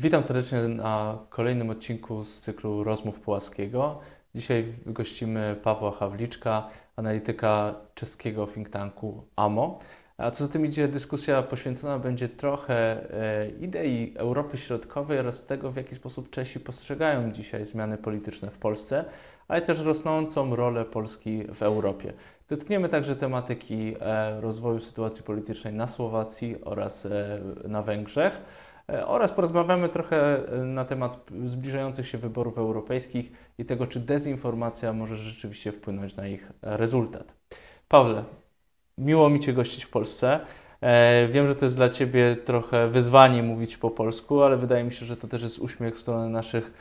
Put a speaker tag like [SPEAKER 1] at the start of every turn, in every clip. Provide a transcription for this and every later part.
[SPEAKER 1] Witam serdecznie na kolejnym odcinku z cyklu Rozmów Pułaskiego. Dzisiaj gościmy Pawła Hawliczka, analityka czeskiego think tanku AMO. A co za tym idzie, dyskusja poświęcona będzie trochę idei Europy Środkowej oraz tego, w jaki sposób Czesi postrzegają dzisiaj zmiany polityczne w Polsce, ale też rosnącą rolę Polski w Europie. Dotkniemy także tematyki rozwoju sytuacji politycznej na Słowacji oraz na Węgrzech. Oraz porozmawiamy trochę na temat zbliżających się wyborów europejskich i tego, czy dezinformacja może rzeczywiście wpłynąć na ich rezultat. Pawle, miło mi Cię gościć w Polsce. Wiem, że to jest dla Ciebie trochę wyzwanie mówić po polsku, ale wydaje mi się, że to też jest uśmiech w stronę naszych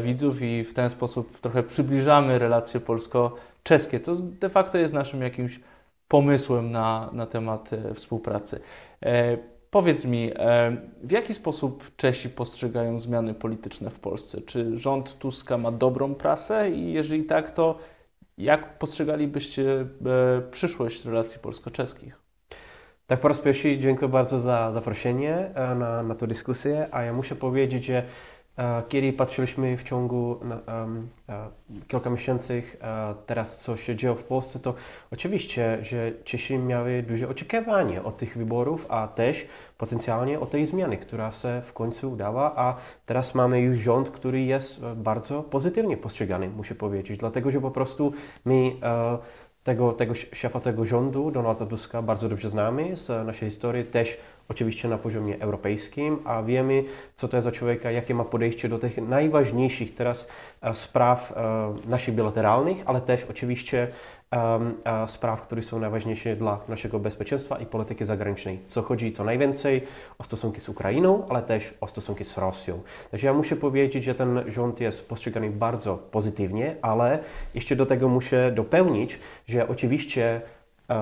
[SPEAKER 1] widzów i w ten sposób trochę przybliżamy relacje polsko-czeskie, co de facto jest naszym jakimś pomysłem na temat współpracy. Powiedz mi, w jaki sposób Czesi postrzegają zmiany polityczne w Polsce? Czy rząd Tuska ma dobrą prasę i jeżeli tak, to jak postrzegalibyście przyszłość relacji polsko-czeskich?
[SPEAKER 2] Tak, po raz pierwszy dziękuję bardzo za zaproszenie na tę dyskusję, a ja muszę powiedzieć, że kiedy patrzyliśmy w ciągu kilka miesięcy teraz, co się dzieje w Polsce, to oczywiście, że Czesi miały duże oczekiwania od tych wyborów, a też potencjalnie od tej zmiany, która się w końcu udała, a teraz mamy już rząd, który jest bardzo pozytywnie postrzegany, muszę powiedzieć, dlatego, że po prostu my tego szefa tego rządu, Donalda Tuska, bardzo dobrze znamy z naszej historii, też oczywiście na poziomie europejskim, a wiemy, co to jest za człowieka, jakie ma podejście do tych najważniejszych teraz spraw naszych bilateralnych, ale też oczywiście spraw, które są najważniejsze dla naszego bezpieczeństwa i polityki zagranicznej. Co chodzi co najwięcej o stosunki z Ukrainą, ale też o stosunki z Rosją. Takže ja muszę powiedzieć, że ten rząd jest postrzegany bardzo pozytywnie, ale jeszcze do tego muszę dopełnić, że oczywiście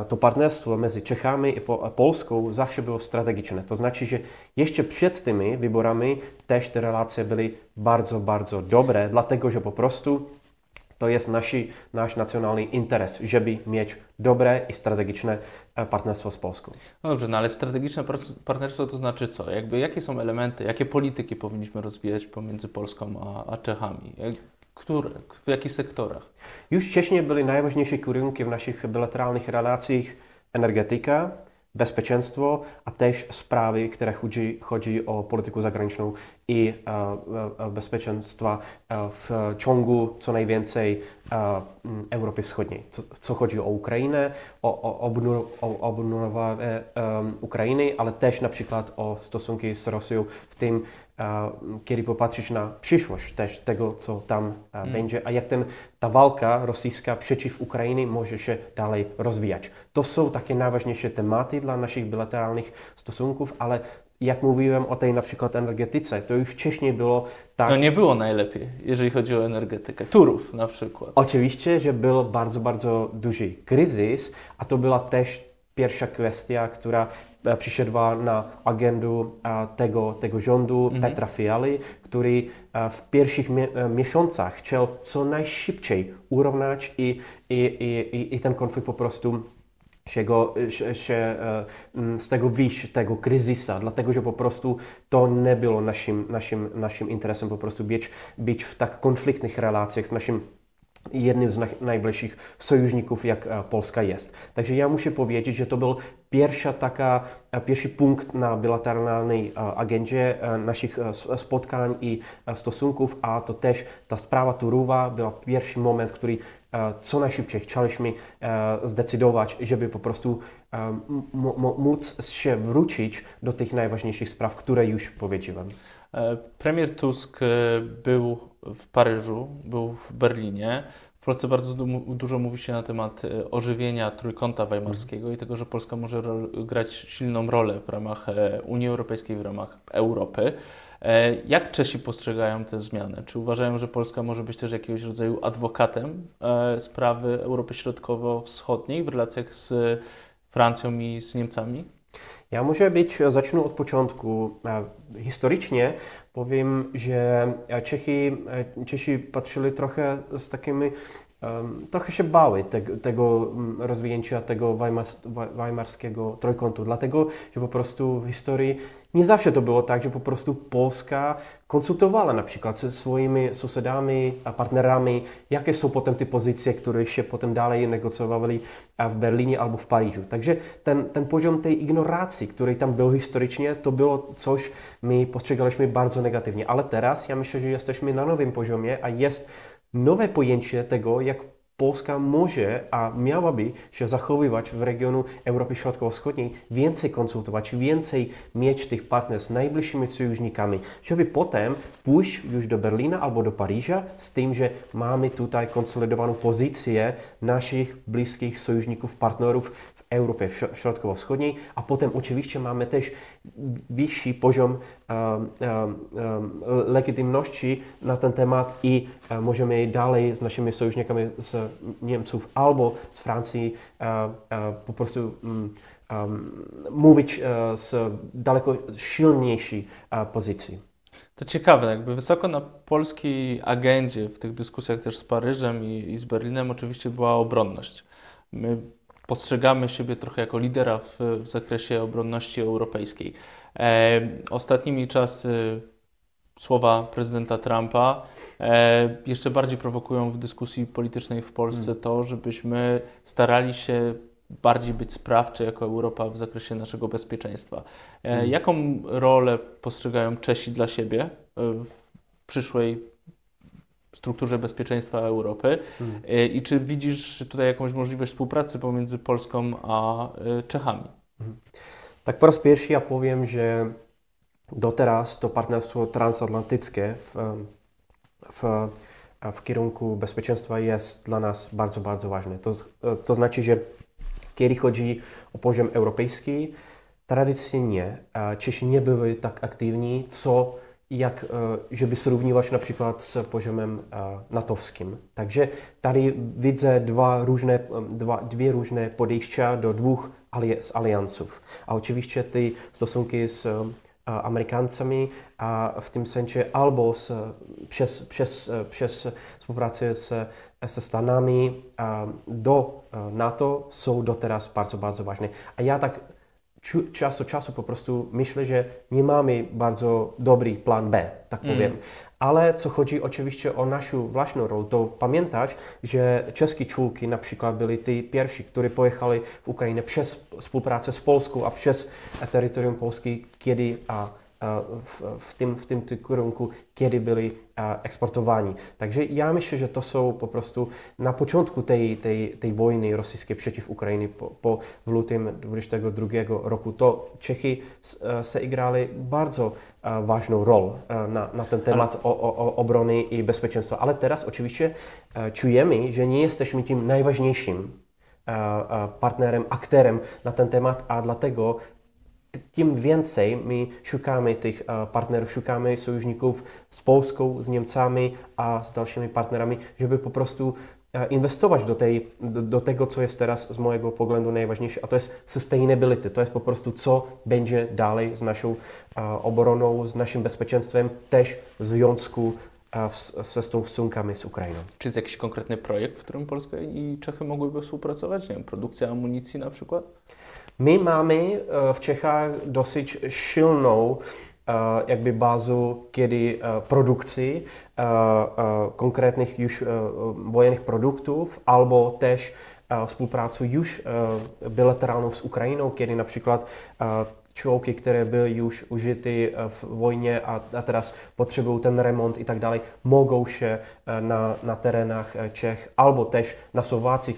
[SPEAKER 2] to partnerstwo między Czechami i Polską zawsze było strategiczne. To znaczy, że jeszcze przed tymi wyborami też te relacje były bardzo, bardzo dobre, dlatego, że po prostu to jest nasz nacjonalny interes, żeby mieć dobre i strategiczne partnerstwo z Polską.
[SPEAKER 1] No dobrze, ale strategiczne partnerstwo to znaczy co? Jakie są elementy, jakie polityki powinniśmy rozwijać pomiędzy Polską a Czechami? Które? W jakich sektorach?
[SPEAKER 2] Już wcześniej były najważniejsze kierunki w naszych bilateralnych relacjach energetyka, bezpieczeństwo, a też sprawy, które chodzi o politykę zagraniczną i bezpieczeństwa w ciągu co najwięcej Europy Wschodniej. Co chodzi o Ukrainę, o odbudowę Ukrainy, ale też na przykład o stosunki z Rosją, w tym kiedy popatrzeć na przyszłość też tego, co tam będzie, a jak ta walka rosyjska przeciw Ukrainie może się dalej rozwijać. To są takie najważniejsze tematy dla naszych bilateralnych stosunków, ale jak mówiłem o tej na przykład energetyce, to już wcześniej było tak...
[SPEAKER 1] No nie było najlepiej, jeżeli chodzi o energetykę. Turów na przykład.
[SPEAKER 2] Oczywiście, że był bardzo, bardzo duży kryzys, a to była też pierwsza kwestia, która przyszedła na agendę tego rządu Petra Fialy, który w pierwszych miesiącach chciał co najszybciej urównać i ten konflikt po prostu z tego wyjść, tego kryzysu, dlatego, że po prostu to nie było naszym interesem po prostu być w tak konfliktnych relacjach z naszym jednym z najbliższych sojuszników, jak Polska jest. Także ja muszę powiedzieć, że to był pierwszy punkt na bilateralnej agendzie naszych spotkań i stosunków, a to też ta sprawa Turowa była pierwszy moment, który co najszybciej chcieliśmy zdecydować, żeby po prostu móc się wrócić do tych najważniejszych spraw, które już powiedziałem.
[SPEAKER 1] Premier Tusk był w Paryżu, był w Berlinie. W Polsce bardzo dużo mówi się na temat ożywienia Trójkąta Weimarskiego i tego, że Polska może grać silną rolę w ramach Unii Europejskiej, w ramach Europy. Jak Czesi postrzegają te zmiany? Czy uważają, że Polska może być też jakiegoś rodzaju adwokatem sprawy Europy Środkowo-Wschodniej w relacjach z Francją i z Niemcami?
[SPEAKER 2] Ja zacznę od początku. Historycznie powiem, że Czesi patrzyli trochę z takimi trochę się bały tego rozwinięcia tego weimarskiego trójkątu, dlatego, że po prostu w historii nie zawsze to było tak, że po prostu Polska konsultowała na przykład ze swoimi sąsiadami a partnerami, jakie są potem te pozycje, które się potem dalej negocjowały w Berlinie albo w Paryżu. Takže ten poziom tej ignoracji, który tam był historycznie, to było coś, my postrzegaliśmy bardzo negatywnie. Ale teraz ja myślę, że jesteśmy na nowym poziomie, a jest nowe pojęcie tego, jak Polska może a miałaby się zachowywać w regionu Europy Środkowo-Wschodniej, więcej konsultować, więcej mieć tych partnerów z najbliższymi sojusznikami, żeby potem pójść już do Berlina albo do Paryża z tym, że mamy tutaj konsolidowaną pozycję naszych bliskich sojuszników, partnerów w Europie Środkowo-Wschodniej, a potem oczywiście mamy też wyższy poziom legitymności na ten temat i możemy dalej z naszymi sojusznikami z Niemców albo z Francji po prostu mówić z daleko silniejszej pozycji.
[SPEAKER 1] To ciekawe, jakby wysoko na polskiej agendzie w tych dyskusjach też z Paryżem i z Berlinem oczywiście była obronność. My postrzegamy siebie trochę jako lidera w zakresie obronności europejskiej. Ostatnimi czasy słowa prezydenta Trumpa jeszcze bardziej prowokują w dyskusji politycznej w Polsce to, żebyśmy starali się bardziej być sprawczy jako Europa w zakresie naszego bezpieczeństwa. Jaką rolę postrzegają Czesi dla siebie w przyszłej strukturze bezpieczeństwa Europy i czy widzisz tutaj jakąś możliwość współpracy pomiędzy Polską a Czechami?
[SPEAKER 2] Tak po raz pierwszy ja powiem, że doteraz to partnerstwo transatlantyckie w kierunku bezpieczeństwa jest dla nas bardzo, bardzo ważne. To znaczy, że kiedy chodzi o poziom europejski, tradycyjnie Czesi nie byli tak aktywni, żeby zrównywać na przykład z poziomem natowskim. Takže tady widzę dwie różne podejścia do dwóch aliansów. A oczywiście te stosunki z Amerykańcami a w tym sensie albo przez współpracę ze Stanami do NATO są doteraz bardzo, bardzo ważne. A ja tak czas od czasu po prostu myślę, że nie mamy bardzo dobry plan B, tak powiem. Ale co chodzi oczywiście o naszą własną rolę, to pamiętać, że czeskie członki na przykład byli ci pierwsi, którzy pojechali w Ukrainę przez współpracę z Polską a przez terytorium Polski, kiedy w tym kierunku, kiedy byli eksportowani. Takže ja myślę, że to są po prostu na początku tej wojny rosyjskiej przeciw Ukrainie w lutym 2022 roku, to Czechy zagrali bardzo ważną rolę na ten temat obrony i bezpieczeństwa. Ale teraz oczywiście czujemy, że nie jesteśmy tym najważniejszym partnerem, aktorem na ten temat, a dlatego tym więcej my szukamy tych partnerów, szukamy sojuszników z Polską, z Niemcami, a z dalszymi partnerami, żeby po prostu inwestować do tego, co jest teraz z mojego poglądu najważniejsze, a to jest sustainability. To jest po prostu, co będzie dalej z naszą obroną, z naszym bezpieczeństwem, też w związku ze stosunkami z Ukrainą.
[SPEAKER 1] Czy jest jakiś konkretny projekt, w którym Polska i Czechy mogłyby współpracować? Nie wiem, produkcja amunicji na przykład?
[SPEAKER 2] My mamy w Czechach dosyć silną jakby bazę, kiedy produkcji konkretnych już wojennych produktów, albo też współpracy już bilateralną z Ukrainą, kiedy na przykład czołgi, które były już użyte w wojnie, a teraz potrzebują ten remont i tak dalej, mogą się na terenach Czech, albo też na Słowacji,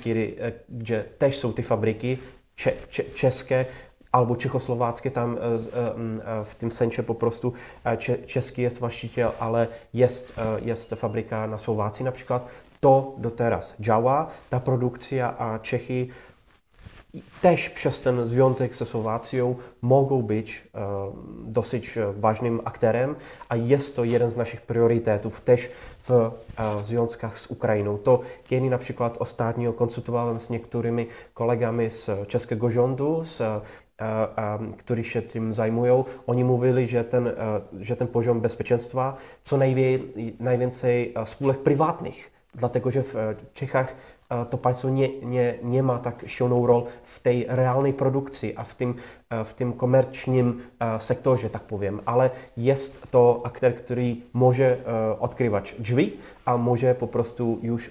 [SPEAKER 2] gdzie też są te fabryki czeskie, albo czechosłowackie, tam w tym sensie po prostu czeski jest właściciel, ale jest fabryka na Słowacji na przykład. To do teraz działa, ta produkcja, a Czechy też przez ten związek ze Słowacją mogą być dosyć ważnym aktorem, a jest to jeden z naszych priorytetów też w związkach z Ukrainą. To kiedy na przykład ostatnio konsultowałem z niektórymi kolegami z czeskiego rządu, którzy się tym zajmują, oni mówili, że ten poziom bezpieczeństwa co najwięcej spółek prywatnych dlatego że w Czechach to państwo nie ma tak silną rolę w tej realnej produkcji a w tym komercznym sektorze, tak powiem, ale jest to aktor, który może odkrywać drzwi a może po prostu już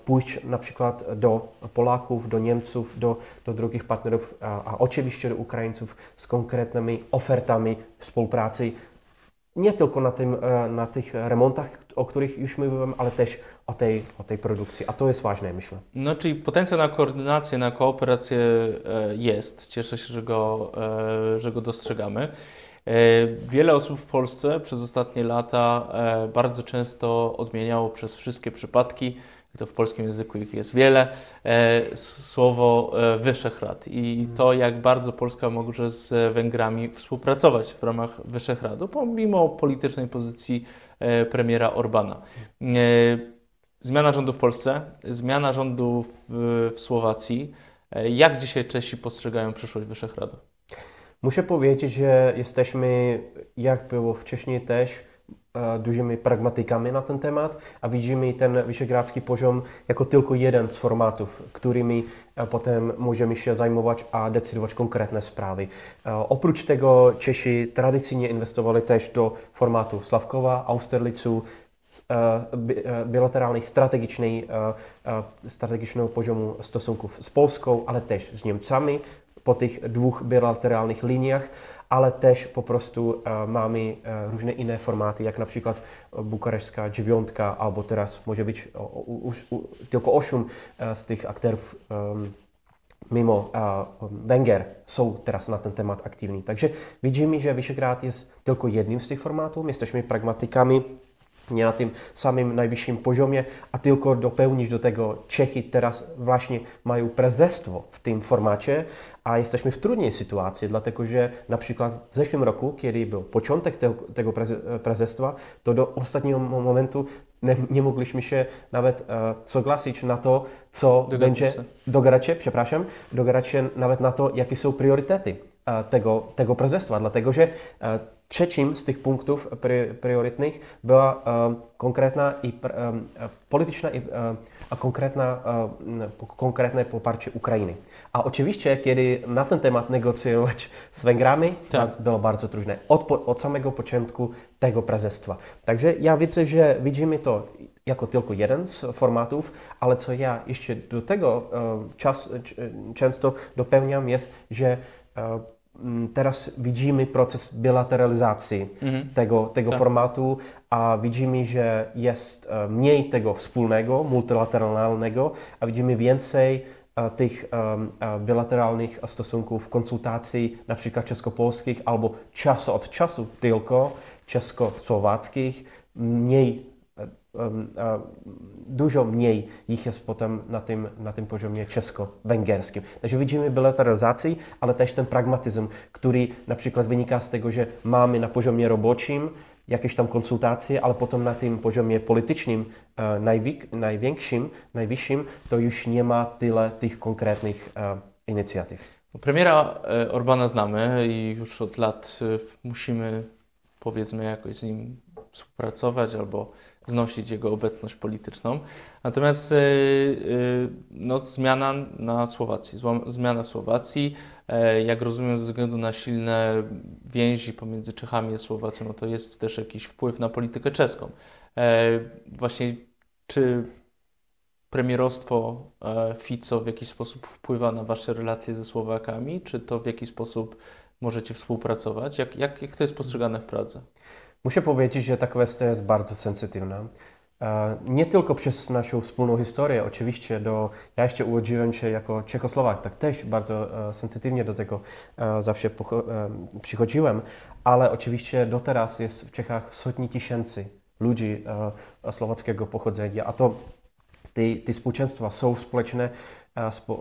[SPEAKER 2] pójść na przykład do Polaków, do Niemców, do drugich partnerów, a oczywiście do Ukraińców z konkretnymi ofertami współpracy. Nie tylko na tych remontach, o których już mówiłem, ale też o tej produkcji. A to jest ważne, myślę.
[SPEAKER 1] No, czyli potencjał na koordynację, na kooperację jest. Cieszę się, że go dostrzegamy. Wiele osób w Polsce przez ostatnie lata bardzo często odmieniało przez wszystkie przypadki, to w polskim języku ich jest wiele, słowo Wyszehrad i to, jak bardzo Polska może z Węgrami współpracować w ramach Wyszehradu, pomimo politycznej pozycji premiera Orbana. Zmiana rządu w Polsce, zmiana rządu w Słowacji. Jak dzisiaj Czesi postrzegają przyszłość Wyszehradu?
[SPEAKER 2] Muszę powiedzieć, że jesteśmy, jak było wcześniej też, dużymi pragmatykami na ten temat, a widzimy ten wyszehradzki poziom jako tylko jeden z formatów, którymi potem możemy się zajmować a decydować konkretne sprawy. Oprócz tego Czesi tradycyjnie inwestowali też do formatu Slavkova, Austerlicu, bilateralnej, strategicznego poziomu stosunków z Polską, ale też z Niemcami po tych dwóch bilateralnych liniach, ale też po prostu mamy różne inne formaty, jak na przykład bukareszska dziewiątka, albo teraz może być tylko 8 z tych aktorów mimo Węgier są teraz na ten temat aktywni. Także widzimy, że Wyszehrad jest tylko jednym z tych formatów. Jesteśmy pragmatykami, nie na tym samym najwyższym poziomie, a tylko dopełnić do tego Czechy teraz właśnie mają prezestwo w tym formacie, a jesteśmy w trudnej sytuacji, dlatego że na przykład w zeszłym roku, kiedy był początek tego prezestwa, to do ostatniego momentu nie mogliśmy się nawet zgodzić na to, co będzie, dogadać się nawet na to, jakie są priorytety tego prezestwa, dlatego że trzecim z tych punktów priorytetnych była konkretna i polityczna a konkretne poparcie Ukrainy. A oczywiście, kiedy na ten temat negocjować z Węgrami, tak, było bardzo trudne od samego początku tego prezestwa. Także ja widzę, że widzimy to jako tylko jeden z formatów, ale co ja jeszcze do tego często dopełniam jest, że teraz widzimy proces bilateralizacji tego formatu, a widzimy, że jest mniej tego wspólnego, multilateralnego, a widzimy więcej tych bilateralnych stosunków, konsultacji, na przykład czesko-polskich, albo czas od czasu tylko czesko-słowackich, dużo mniej ich jest potem na tym poziomie czesko-węgierskim. Takže widzimy bilateralizację, ale też ten pragmatyzm, który na przykład wynika z tego, że mamy na poziomie roboczym jakieś tam konsultacje, ale potem na tym poziomie politycznym najwyższym, to już nie ma tyle tych konkretnych inicjatyw.
[SPEAKER 1] Premiera Orbana znamy i już od lat musimy, powiedzmy, jakoś z nim współpracować albo znosić jego obecność polityczną. Natomiast zmiana na Słowacji. Zmiana w Słowacji, jak rozumiem, ze względu na silne więzi pomiędzy Czechami a Słowacją, no to jest też jakiś wpływ na politykę czeską. Właśnie czy premierostwo Fico w jakiś sposób wpływa na Wasze relacje ze Słowakami? Czy to w jakiś sposób możecie współpracować? Jak to jest postrzegane w Pradze?
[SPEAKER 2] Muszę powiedzieć, że ta kwestia jest bardzo sensytywna. Nie tylko przez naszą wspólną historię, oczywiście, ja jeszcze urodziłem się jako Czechosłowak, tak też bardzo sensytywnie do tego zawsze przychodziłem, ale oczywiście do teraz jest w Czechach setki tysięcy ludzi słowackiego pochodzenia, a to te społeczeństwa są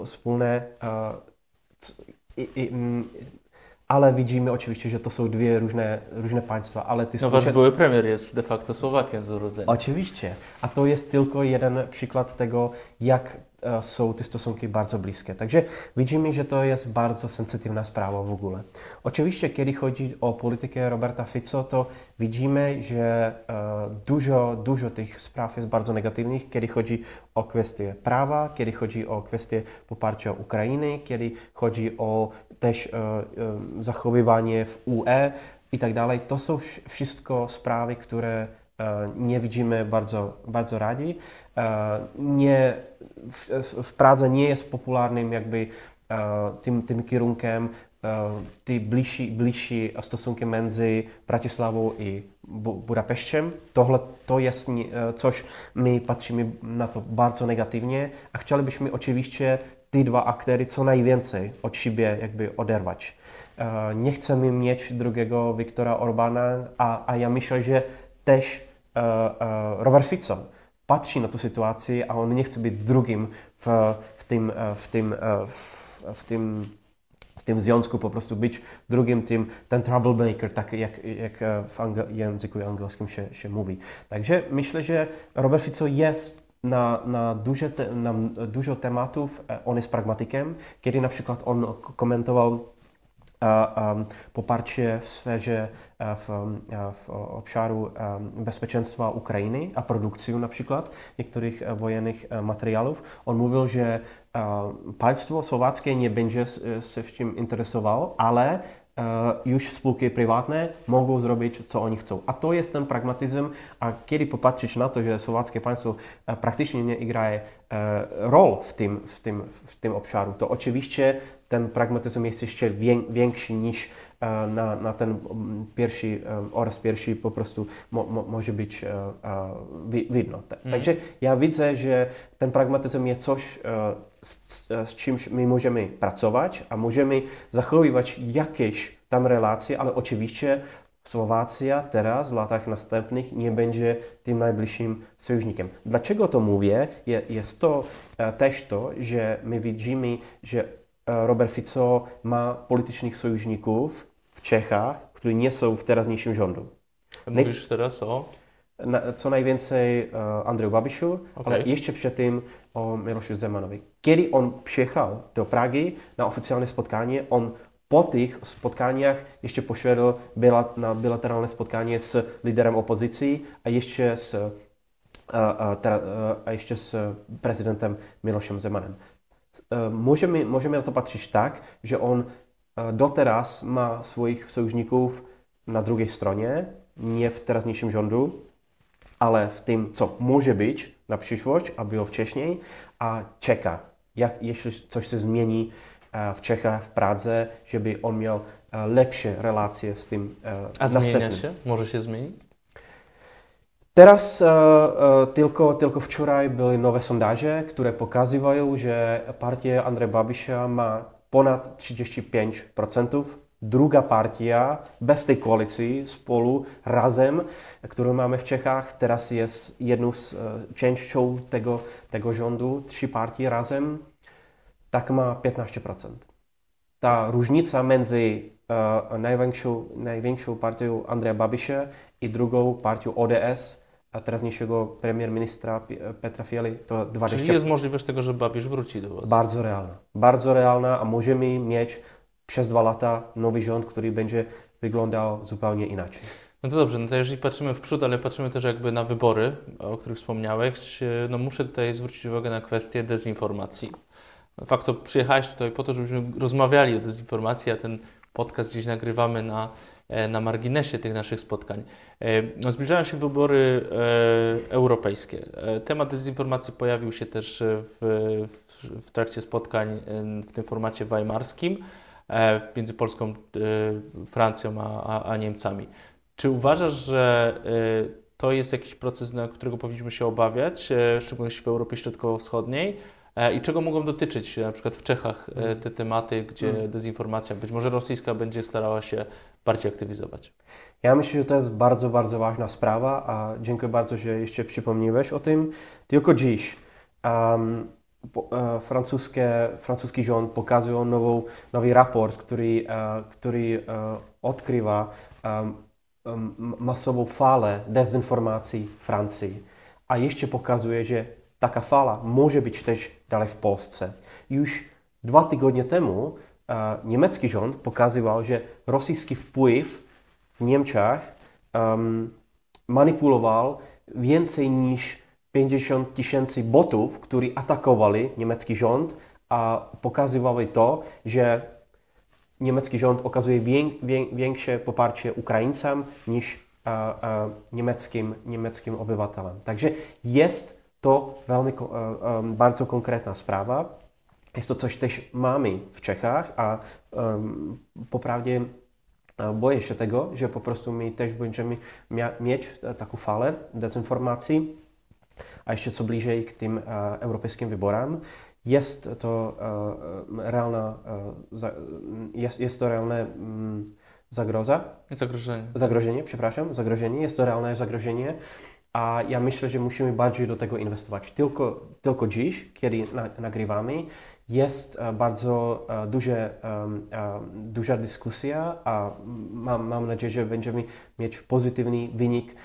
[SPEAKER 2] wspólne, ale widzimy oczywiście, że to są dwie różne państwa, ale
[SPEAKER 1] wasz były premier jest de facto Słowakiem z urodzenia.
[SPEAKER 2] Oczywiście, a to jest tylko jeden przykład tego, jak są te stosunki bardzo bliskie. Takže widzimy, że to jest bardzo sensytywna sprawa w ogóle. Oczywiście, kiedy chodzi o politykę Roberta Fico, to widzimy, że dużo tych spraw jest bardzo negatywnych, kiedy chodzi o kwestie prawa, kiedy chodzi o kwestie poparcia Ukrainy, kiedy chodzi o też zachowywanie w UE i tak dalej. To są wszystko sprawy, które nie widzimy bardzo radi. W Pradze nie jest popularnym jakby tym kierunkiem ty bliżsi stosunki między Bratysławą i Budapesztem. To jest coś, my patrzymy na to bardzo negatywnie, a chcielibyśmy oczywiście te dwa aktory co najwięcej od siebie jakby oderwać. Nie chcemy mieć drugiego Viktora Orbána, a ja myślę, że też Robert Fico patrzy na tę sytuację, a on nie chce być drugim w tym związku, po prostu być drugim ten troublemaker, tak jak w języku angielskim się mówi. Także myślę, że Robert Fico jest na dużo tematów, on jest pragmatykiem, kiedy na przykład on komentował poparcie w sferze, w obszaru bezpieczeństwa Ukrainy, a produkcję na przykład niektórych wojennych materiałów. On mówił, że państwo słowackie nie będzie się w tym interesowało, ale już spółki prywatne mogą zrobić, co oni chcą. A to jest ten pragmatyzm, a kiedy popatrzeć na to, że słowackie państwo praktycznie nie gra rol w tym obszaru, to oczywiście ten pragmatyzm jest jeszcze większy niż na ten pierwszy po prostu może być widno. Także ja widzę, że ten pragmatyzm jest coś, z czymś my możemy pracować, a możemy zachowywać jakieś tam relacje, ale oczywiście Słowacja teraz w latach następnych nie będzie tym najbliższym sojusznikiem. Dlaczego to mówię? Jest to też to, że my widzimy, że Robert Fico ma politycznych sojuszników w Czechach, którzy nie są w teraźniejszym rządu.
[SPEAKER 1] Mówisz teraz o?
[SPEAKER 2] Co najwięcej Andreju Babiszu, ale jeszcze przed tym o Miłoszu Zemanowi. Kiedy on przyjechał do Pragi na oficjalne spotkanie, on po tych spotkaniach jeszcze poszedł na bilateralne spotkanie z liderem opozycji, a jeszcze z prezydentem Miłoszem Zemanem. Możemy na to patrzeć tak, że on doteraz ma swoich sojuszników na drugiej stronie, nie w teraźniejszym rządu, ale w tym, co może być na przyszłość, a było wcześniej, a czeka, jeśli coś się zmieni w Czechach, w Pradze, żeby on miał lepsze relacje z tym następnym.
[SPEAKER 1] A zmienia się? Może się zmieni?
[SPEAKER 2] Teraz tylko wczoraj były nowe sondaże, które pokazują, że partia Andreja Babisza ma ponad 35%. Druga partia bez tej koalicji, spolu, razem, którą mamy w Czechach, teraz jest jedną z częścią tego rządu, 3 partie razem, tak ma 15%. Ta różnica między największą partią Andreja Babisza i drugą partią ODS, a teraźniejszego premier-ministra Petra Fialy, to 20%.
[SPEAKER 1] Czyli jest możliwość tego, że Babiš wróci do władzy?
[SPEAKER 2] Bardzo realna, a możemy mieć przez 2 lata nowy rząd, który będzie wyglądał zupełnie inaczej.
[SPEAKER 1] No to dobrze, no to jeżeli patrzymy w przód, ale patrzymy też jakby na wybory, o których wspomniałeś, no muszę tutaj zwrócić uwagę na kwestię dezinformacji. De facto przyjechałeś tutaj po to, żebyśmy rozmawiali o dezinformacji, a ten podcast gdzieś nagrywamy na marginesie tych naszych spotkań. No, zbliżają się wybory europejskie. Temat dezinformacji pojawił się też w trakcie spotkań w tym formacie weimarskim między Polską, Francją a Niemcami. Czy uważasz, że to jest jakiś proces, na którego powinniśmy się obawiać, w szczególności w Europie Środkowo-Wschodniej? I czego mogą dotyczyć na przykład w Czechach te tematy, gdzie dezinformacja, być może rosyjska, będzie starała się bardziej aktywizować?
[SPEAKER 2] Ja myślę, że to jest bardzo, bardzo ważna sprawa, a dziękuję bardzo, że jeszcze przypomniałeś o tym. Tylko dziś francuski rząd pokazuje nowy raport, który odkrywa masową falę dezinformacji w Francji. A jeszcze pokazuje, że taka fala może być też dalej w Polsce. Już 2 tygodnie temu niemiecki rząd pokazywał, że rosyjski wpływ w Niemczech manipulował więcej niż 50 000 botów, którzy atakowali niemiecki rząd, a pokazywały to, że niemiecki rząd okazuje większe poparcie Ukraińcom niż niemieckim obywatelom. Także jest to bardzo konkretna sprawa. Jest to coś też mamy w Czechach, a poprawnie boję się tego, że po prostu my też będziemy mieć taką falę dezinformacji, a jeszcze co bliżej k tym europejskim wyborom. Jest to realne zagrożenie. Jest to realne zagrożenie, a ja myślę, że musimy bardziej do tego inwestować. Tylko dziś, kiedy nagrywamy, jest bardzo duża dyskusja, a mam nadzieję, że będziemy mieć pozytywny wynik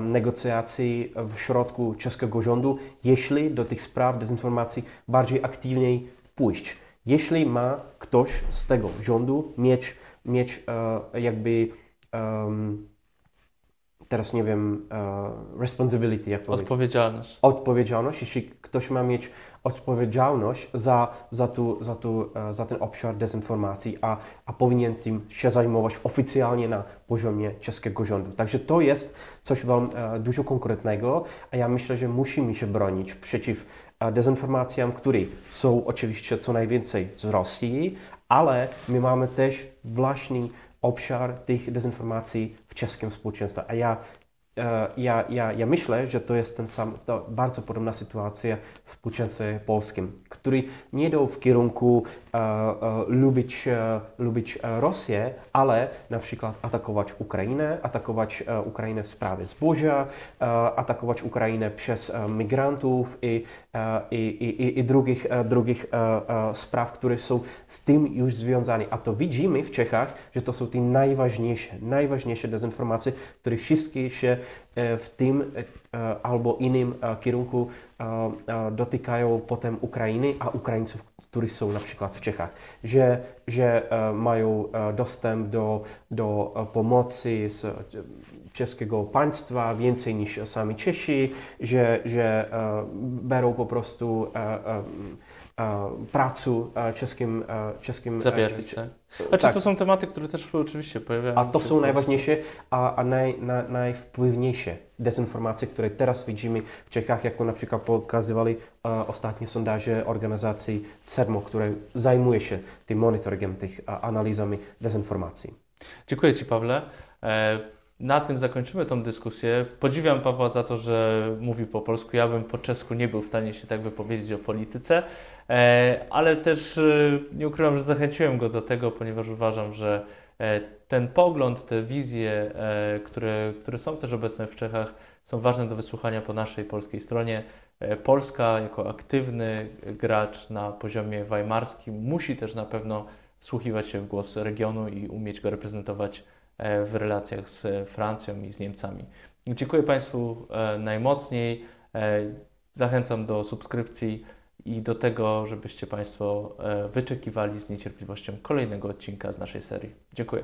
[SPEAKER 2] negocjacji w środku czeskiego rządu, jeśli do tych spraw dezinformacji bardziej aktywniej pójść. Jeśli ma ktoś z tego rządu mieć jakby teraz nie wiem, responsibility, jak powiedzieć? Odpowiedzialność. Jeśli ktoś ma mieć odpowiedzialność za ten obszar dezinformacji, a powinien tym się zajmować oficjalnie na poziomie czeskiego rządu. Także to jest coś dużo konkretnego, a ja myślę, że musimy się bronić przeciw dezinformacjom, które są oczywiście co najwięcej z Rosji, ale my mamy też własny obszar tych dezinformacji w czeskim społeczeństwie. A ja myślę, że to jest to bardzo podobna sytuacja w społeczeństwie polskim, który nie idą w kierunku lubić Rosję, ale na przykład atakować Ukrainę w sprawie zboża, atakować Ukrainę przez migrantów i drugich spraw, które są z tym już związane. A to widzimy w Czechach, że to są te najważniejsze dezinformacje, które wszystkie się w tym albo innym kierunku dotykają potem Ukrainy, a Ukraińców, którzy są na przykład w Czechach, że mają dostęp do pomocy z czeskiego państwa więcej niż sami Czesi, że biorą po prostu pracę czeskim
[SPEAKER 1] zabierać, tak? Znaczy, tak. To są tematy, które też oczywiście pojawiają się.
[SPEAKER 2] A to są najważniejsze, a najwpływniejsze dezinformacje, które teraz widzimy w Czechach, jak to na przykład pokazywali ostatnie sondaże organizacji CERMO, które zajmuje się tym monitoringiem, tych analizami dezinformacji.
[SPEAKER 1] Dziękuję Ci, Pawle. Na tym zakończymy tą dyskusję. Podziwiam Pawła za to, że mówi po polsku. Ja bym po czesku nie był w stanie się tak wypowiedzieć o polityce, ale też nie ukrywam, że zachęciłem go do tego, ponieważ uważam, że ten pogląd, te wizje, które są też obecne w Czechach, są ważne do wysłuchania po naszej polskiej stronie. Polska jako aktywny gracz na poziomie weimarskim musi też na pewno wsłuchiwać się w głos regionu i umieć go reprezentować w relacjach z Francją i z Niemcami. Dziękuję Państwu najmocniej. Zachęcam do subskrypcji i do tego, żebyście Państwo wyczekiwali z niecierpliwością kolejnego odcinka z naszej serii. Dziękuję.